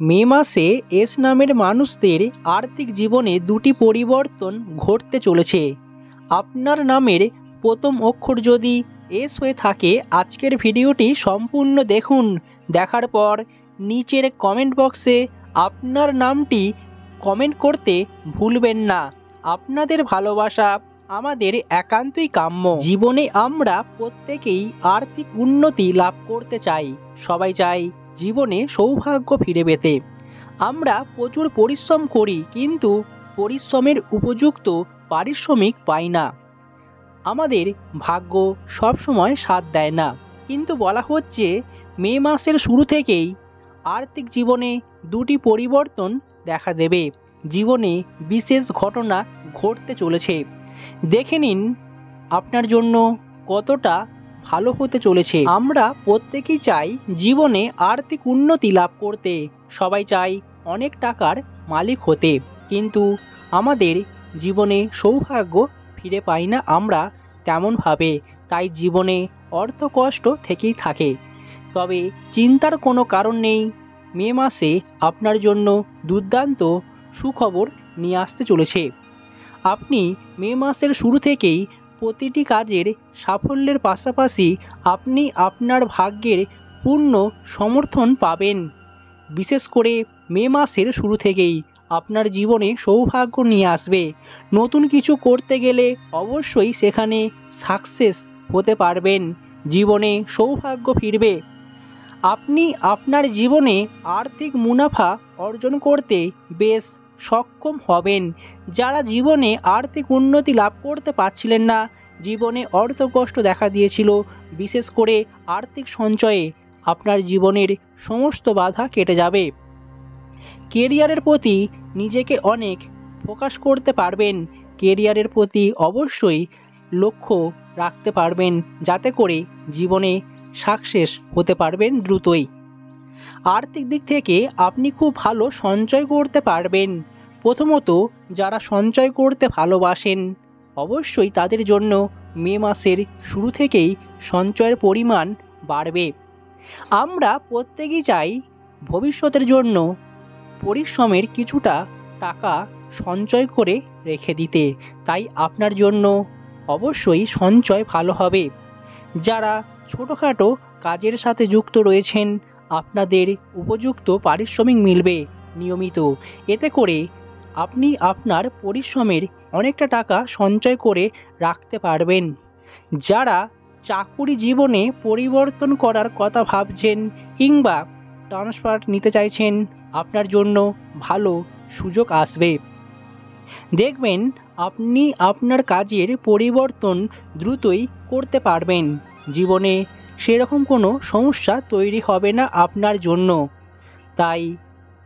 মে মাসে এস নামের মানুষদের আর্থিক জীবনে দুটি পরিবর্তন ঘটতে চলেছে। আপনার নামের প্রথম অক্ষর যদি এস হয়ে থাকে, আজকের ভিডিওটি সম্পূর্ণ দেখুন। দেখার পর নিচের কমেন্ট বক্সে আপনার নামটি কমেন্ট করতে ভুলবেন না। আপনাদের ভালোবাসা আমাদের একান্তই কাম্য। জীবনে আমরা প্রত্যেকেই আর্থিক উন্নতি লাভ করতে চাই। সবাই চাই জীবনে সৌভাগ্য ফিরে পেতে। আমরা প্রচুর পরিশ্রম করি, কিন্তু পরিশ্রমের উপযুক্ত পারিশ্রমিক পাই না। আমাদের ভাগ্য সবসময় সাথ দেয় না। কিন্তু বলা হচ্ছে মে মাসের শুরু থেকেই আর্থিক জীবনে দুটি পরিবর্তন দেখা দেবে। জীবনে বিশেষ ঘটনা ঘটতে চলেছে। দেখে নিন আপনার জন্য কতটা ভালো হতে চলেছে। আমরা প্রত্যেকেই চাই জীবনে আর্থিক উন্নতি লাভ করতে। সবাই চাই অনেক টাকার মালিক হতে, কিন্তু আমাদের জীবনে সৌভাগ্য ফিরে পাই না আমরা তেমনভাবে। তাই জীবনে অর্থ কষ্ট থেকেই থাকে। তবে চিন্তার কোনো কারণ নেই। মে মাসে আপনার জন্য দুর্দান্ত সুখবর নিয়ে আসতে চলেছে। আপনি মে মাসের শুরু থেকেই প্রতিটি কাজের সাফল্যের পাশাপাশি আপনি আপনার ভাগ্যের পূর্ণ সমর্থন পাবেন। বিশেষ করে মে মাসের শুরু থেকেই আপনার জীবনে সৌভাগ্য নিয়ে আসবে। নতুন কিছু করতে গেলে অবশ্যই সেখানে সাকসেস হতে পারবেন। জীবনে সৌভাগ্য ফিরবে। আপনি আপনার জীবনে আর্থিক মুনাফা অর্জন করতে বেশ সক্ষম হবেন। যারা জীবনে আর্থিক উন্নতি লাভ করতে পারছিলেন না, জীবনে অর্থকষ্ট দেখা দিয়েছিল, বিশেষ করে আর্থিক সঞ্চয়ে আপনার জীবনের সমস্ত বাধা কেটে যাবে। কেরিয়ারের প্রতি নিজেকে অনেক ফোকাস করতে পারবেন। কেরিয়ারের প্রতি অবশ্যই লক্ষ্য রাখতে পারবেন, যাতে করে জীবনে সাকসেস হতে পারবেন দ্রুতই। আর্থিক দিক থেকে আপনি খুব ভালো সঞ্চয় করতে পারবেন। প্রথমত, যারা সঞ্চয় করতে ভালোবাসেন, অবশ্যই তাদের জন্য মে মাসের শুরু থেকেই সঞ্চয়ের পরিমাণ বাড়বে। আমরা প্রত্যেকেই চাই ভবিষ্যতের জন্য পরিশ্রমের কিছুটা টাকা সঞ্চয় করে রেখে দিতে। তাই আপনার জন্য অবশ্যই সঞ্চয় ভালো হবে। যারা ছোটোখাটো কাজের সাথে যুক্ত রয়েছেন, আপনাদের উপযুক্ত পারিশ্রমিক মিলবে নিয়মিত। এতে করে আপনি আপনার পরিশ্রমের অনেকটা টাকা সঞ্চয় করে রাখতে পারবেন। যারা চাকুরি জীবনে পরিবর্তন করার কথা ভাবছেন কিংবা ট্রান্সফার নিতে চাইছেন, আপনার জন্য ভালো সুযোগ আসবে। দেখবেন আপনি আপনার কাজের পরিবর্তন দ্রুতই করতে পারবেন। জীবনে সেরকম কোনো সমস্যা তৈরি হবে না আপনার জন্য। তাই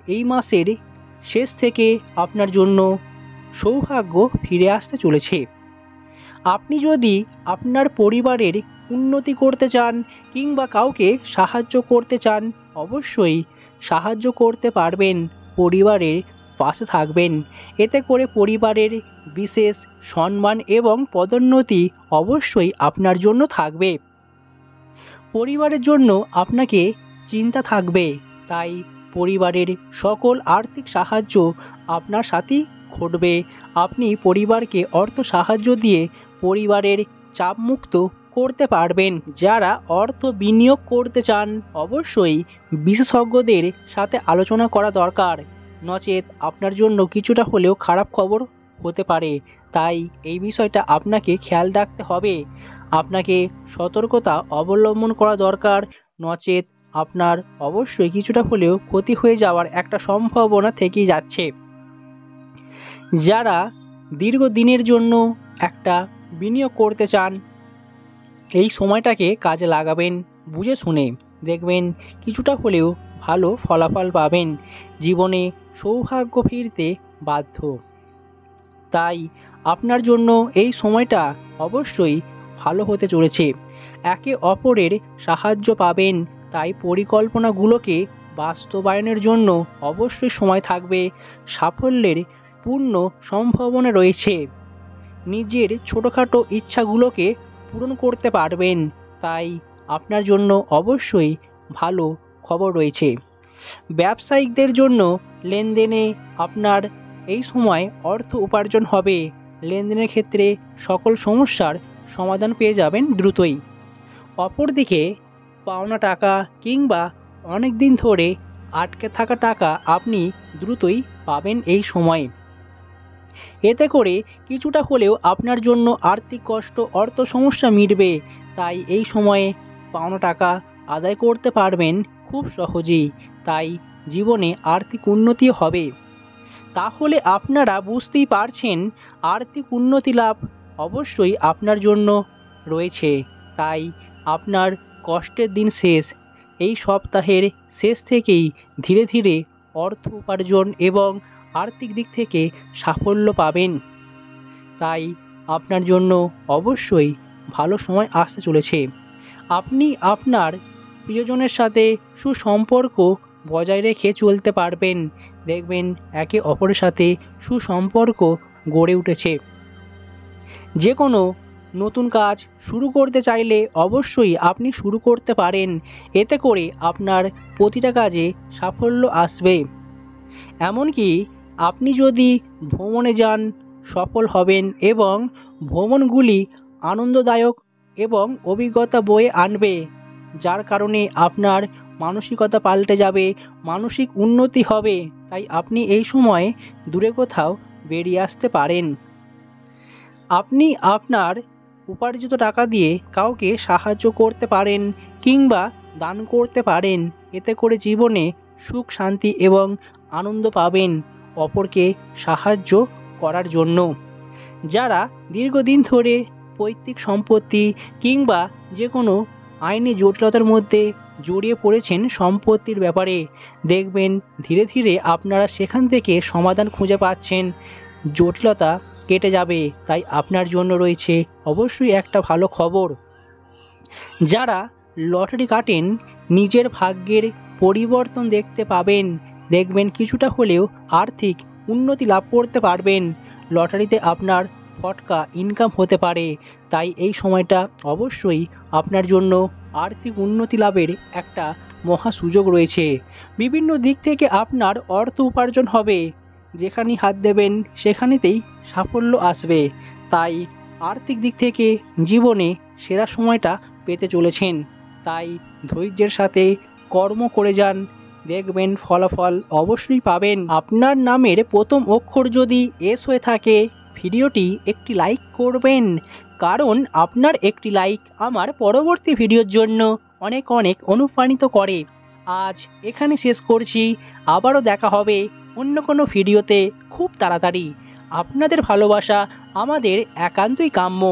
এই মাসের শেষ থেকে আপনার জন্য সৌভাগ্য ফিরে আসতে চলেছে। আপনি যদি আপনার পরিবারের উন্নতি করতে চান কিংবা কাউকে সাহায্য করতে চান, অবশ্যই সাহায্য করতে পারবেন। পরিবারের পাশে থাকবেন। এতে করে পরিবারের বিশেষ সম্মান এবং পদোন্নতি অবশ্যই আপনার জন্য থাকবে। পরিবারের জন্য আপনাকে চিন্তা থাকবে। তাই পরিবারের সকল আর্থিক সাহায্য আপনার সাথেই ঘটবে। আপনি পরিবারকে অর্থ সাহায্য দিয়ে পরিবারের চাপমুক্ত করতে পারবেন। যারা অর্থ বিনিয়োগ করতে চান, অবশ্যই বিশেষজ্ঞদের সাথে আলোচনা করা দরকার। নচেত আপনার জন্য কিছুটা হলেও খারাপ খবর হতে পারে। তাই এই বিষয়টা আপনাকে খেয়াল রাখতে হবে। আপনাকে সতর্কতা অবলম্বন করা দরকার। নচেত আপনার অবশ্যই কিছুটা হলেও ক্ষতি হয়ে যাওয়ার একটা সম্ভাবনা থেকেই যাচ্ছে। যারা দীর্ঘদিনের জন্য একটা বিনিয়োগ করতে চান, এই সময়টাকে কাজে লাগাবেন বুঝে শুনে। দেখবেন কিছুটা হলেও ভালো ফলাফল পাবেন। জীবনে সৌভাগ্য ফিরতে বাধ্য। তাই আপনার জন্য এই সময়টা অবশ্যই ভালো হতে চলেছে। একে অপরের সাহায্য পাবেন। তাই পরিকল্পনাগুলোকে বাস্তবায়নের জন্য অবশ্যই সময় থাকবে। সাফল্যের পূর্ণ সম্ভাবনা রয়েছে। নিজের ছোটোখাটো ইচ্ছাগুলোকে পূরণ করতে পারবেন। তাই আপনার জন্য অবশ্যই ভালো খবর রয়েছে। ব্যবসায়িকদের জন্য লেনদেনে আপনার এই সময় অর্থ উপার্জন হবে। লেনদেনের ক্ষেত্রে সকল সমস্যার সমাধান পেয়ে যাবেন দ্রুতই। অপরদিকে পাওনা টাকা কিংবা অনেক দিন ধরে আটকে থাকা টাকা আপনি দ্রুতই পাবেন এই সময়। এতে করে কিছুটা হলেও আপনার জন্য আর্থিক কষ্ট, অর্থ সমস্যা মিটবে। তাই এই সময়ে পাওনা টাকা আদায় করতে পারবেন খুব সহজেই। তাই জীবনে আর্থিক উন্নতি হবে। তাহলে আপনারা বুঝতেই পারছেন, আর্থিক উন্নতি লাভ অবশ্যই আপনার জন্য রয়েছে। তাই আপনার কষ্টের দিন শেষ। এই সপ্তাহের শেষ থেকেই ধীরে ধীরে অর্থ উপার্জন এবং আর্থিক দিক থেকে সাফল্য পাবেন। তাই আপনার জন্য অবশ্যই ভালো সময় আসতে চলেছে। আপনি আপনার প্রিয়জনের সাথে সুসম্পর্ক বজায় রেখে চলতে পারবেন। দেখবেন একে অপরের সাথে সুসম্পর্ক গড়ে উঠেছে। যে কোনো নতুন কাজ শুরু করতে চাইলে অবশ্যই আপনি শুরু করতে পারেন। এতে করে আপনার প্রতিটা কাজে সাফল্য আসবে। এমনকি আপনি যদি ভ্রমণে যান, সফল হবেন এবং ভ্রমণগুলি আনন্দদায়ক এবং অভিজ্ঞতা বয়ে আনবে, যার কারণে আপনার মানসিকতা পাল্টে যাবে, মানসিক উন্নতি হবে। তাই আপনি এই সময়ে দূরে কোথাও বেরিয়ে আসতে পারেন। আপনি আপনার উপার্জিত টাকা দিয়ে কাউকে সাহায্য করতে পারেন কিংবা দান করতে পারেন। এতে করে জীবনে সুখ, শান্তি এবং আনন্দ পাবেন অপরকে সাহায্য করার জন্য। যারা দীর্ঘদিন ধরে পৈতৃক সম্পত্তি কিংবা যে কোনো আইনি জটিলতার মধ্যে জড়িয়ে পড়েছেন সম্পত্তির ব্যাপারে, দেখবেন ধীরে ধীরে আপনারা সেখান থেকে সমাধান খুঁজে পাচ্ছেন। জটিলতা কেটে যাবে। তাই আপনার জন্য রয়েছে অবশ্যই একটা ভালো খবর। যারা লটারি কাটেন, নিজের ভাগ্যের পরিবর্তন দেখতে পাবেন। দেখবেন কিছুটা হলেও আর্থিক উন্নতি লাভ করতে পারবেন। লটারিতে আপনার ফটকা ইনকাম হতে পারে। তাই এই সময়টা অবশ্যই আপনার জন্য আর্থিক উন্নতি লাভের একটা মহা সুযোগ রয়েছে। বিভিন্ন দিক থেকে আপনার অর্থ উপার্জন হবে। যেখানেই হাত দেবেন সেখানেতেই সাফল্য আসবে। তাই আর্থিক দিক থেকে জীবনে সেরা সময়টা পেতে চলেছেন। তাই ধৈর্যের সাথে কর্ম করে যান, দেখবেন ফলাফল অবশ্যই পাবেন। আপনার নামের প্রথম অক্ষর যদি এস হয়ে থাকে, ভিডিওটি একটি লাইক করবেন, কারণ আপনার একটি লাইক আমার পরবর্তী ভিডিওর জন্য অনেক অনেক অনুপ্রাণিত করে। আজ এখানে শেষ করছি। আবারও দেখা হবে অন্য কোনো ভিডিওতে খুব তাড়াতাড়ি। আপনাদের ভালোবাসা আমাদের একান্তই কাম্য।